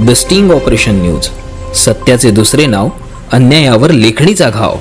The sting operation news, सत्याचे दुसरे नाव, अन्यायावर लेखणीचा घाव।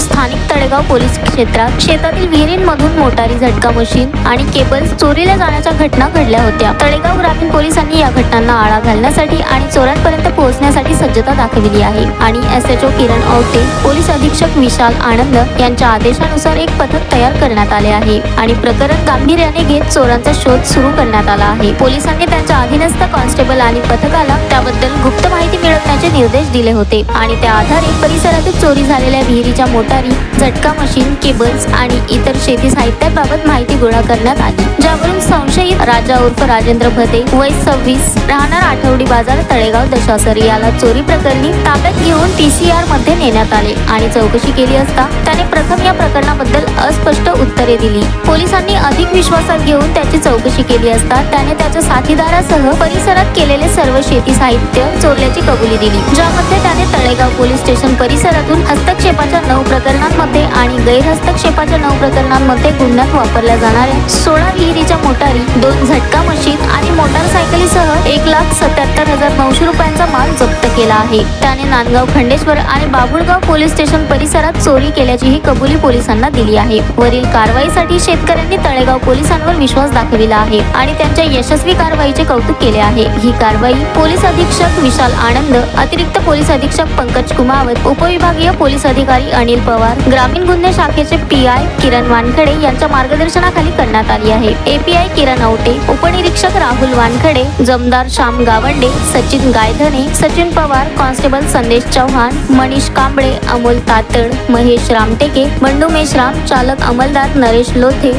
स्थानिक तळेगाव पोलीस क्षेत्रात शेतातील विहिरींमधून मोटारी झटका मशीन आणि केबल्स चोरीला जाण्याच्या घटना घडल्या होत्या। तळेगाव ग्रामीण पोलिसांनी या घटनांना आळा घालण्यासाठी आणि चोरांपर्यंत पोहोचण्यासाठी सज्जता दाखवली आहे आणि एसएचओ किरण आवटे, पोलीस अधीक्षक विशाल आनंद यांच्या आदेशानुसार एक पथक तयार करण्यात आले आहे आणि प्रकरण गांभीर्याने घेत चोरांचा शोध सुरू करण्यात आला आहे। पोलिसांनी त्यांच्या अधीनस्थ कॉन्स्टेबल आणि पथकाला त्याबद्दल गुप्त माहिती मिळवण्याचे निर्देश दिले होते आणि त्या आधारे परिसरातील चोरी झालेल्या विहिरीच्या मोटारी, झटका मशीन, केबल्स आणि इतर शेती साहित्याबाबत माहिती गोळा करण्यात आली, ज्यावरून संशयित राजा उर्फ राजेंद्र भते, वय 26, राहणार आठवडी बाजार, तळेगाव दशासर याला चोरी प्रकरणी ताब्यात घेऊन पीसीआर मध्ये नेण्यात आले आणि चौकशी केली असता त्याने प्रथम या प्रकरणाबद्दल अस्पष्ट उत्तरे दिली। पोलिसांनी अधिक विश्वासात घेऊन त्याची चौकशी केली असता त्याने त्याच्या साथीदारासह परिसरात केलेले सर्व शेती साहित्य चोरल्याची कबुली दिली, ज्यामध्ये त्याने तळेगाव पोलीस स्टेशन परिसरातून हस्तक्षेपाच्या 9 प्रकरणांमध्ये आणि गैरहस्तक्षेपाच्या 9 प्रकरणांमध्ये गुन्ह्यात वापरल्या जाणाऱ्या 16 विहिरीच्या मोटारी, 2 झटका मशीन आणि मोटारसायकलीसह 1,77,900 रुपयांचा माल जप्त केला आहे। त्याने नांदगाव, खंडेश्वर आणि बाबुळगाव पोलीस स्टेशन परिसरात चोरी केल्याचीही कबुली पोलिसांना दिली आहे। वरील कारवाईसाठी शेतकऱ्यांनी तळेगाव पोलिसांवर विश्वास दाखविला आहे आणि त्यांच्या यशस्वी कारवाईचे कौतुक केले आहे। ही कारवाई पोलीस अधीक्षक विशाल आनंद, अतिरिक्त पोलीस अधीक्षक पंकज कुमावत, उपविभागीय पोलीस अधिकारी अनिल पवार, ग्रामीण गुन्हे शाखेचे पीआय किरण वानखडे यांच्या मार्गदर्शनाखाली करण्यात आली आहे। एपीआय किरण आवटे, उपनिरीक्षक राहुल वानखडे, जमदार श्याम गावंडे, सचिन गायधने, सचिन पवार, कॉन्स्टेबल संदेश चव्हाण, मनीष कांबळे, अमोल तातड, महेश रामटेके, बंडू मेश्राम, चालक अंमलदार Naresh Lothe,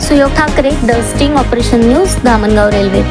Suyog Thackeray. The sting operation news, Dhamangaon railway.